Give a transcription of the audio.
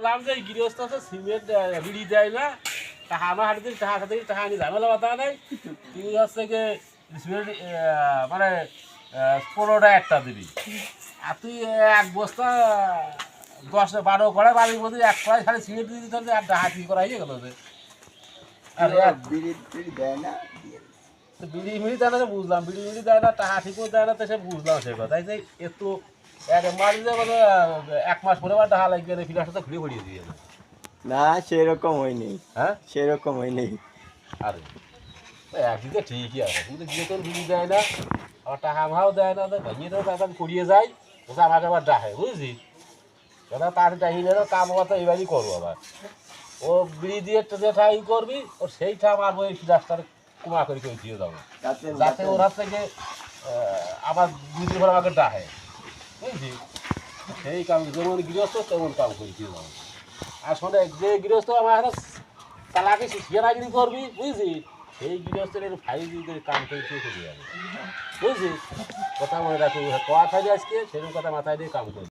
বললাম যে গৃহস্থ আছে সিমেন্ট বিড়ি দেয় না, টাকা আমার হাতে টাকা খাতে টাকা নিয়ে ঝামেলা বাতা নেই, তুই হচ্ছে গিয়ে সিমেন্ট মানে 15টা একটা দিবি, আর তুই এক বস্তা 10-12 কড়াই বাড়ির মধ্যে এক কড়াই খালি সিমেন্ট দিয়ে দিতে হবে, আর হাতি করা হয়ে গেল যে। আর বিড়ি দেয় না, বিড়ি মিড়ি দেয় না, বুঝলাম বিড়ি মিড়ি দেয় না, টাকা ঠিকও দেয় না, তো সে বুঝলাম সে কথা। যে একটু এক মারি যে বলে 1 মাস পরে আবার টাকা লাগবে, ফিরে তো ঘুরে ঘুরিয়ে দিয়ে যাবে। না সেরকম হয়নি, হ্যাঁ সেরকম হয়নি। আরে একদিকে ঠিকই আছে, কিন্তু গিয়ে তোর বিড়ি দেয় না, আবার টাকা আমাও দেয় না, তো ভেঙে দেয়, তাকে আমি করিয়ে যাই, বলছে আমাকে আবার ডাকে, বুঝলি দাদা, তার ডাকি না কাম আবার তো এইবারই করবো আবার। ও বিড়ি দিয়ে যেটা ই করবি, ও সেইটা আমার ওই রাস্তার কুমা করে কেউ দিয়ে যাবো, যাতে ওর হাত থেকে আবার 2 দিন পর আমাকে ডাকে, বুঝলি। সেই কাম যেমন গৃহস্থ তেমন কাম করে দিয়ে যাবো। আর শোনে, যে গৃহস্থ আমার হাতে তালাকে শিয়ারাগিরি করবি, বুঝলি, সেই গৃহস্থের একটু ফাইল দিয়ে কাম করে দিয়ে যাবে, বুঝলি। কথা মনে রাখবি, কথা খাইলে আজকে সেরকম কথা মাথায় দিয়ে কাম করবি।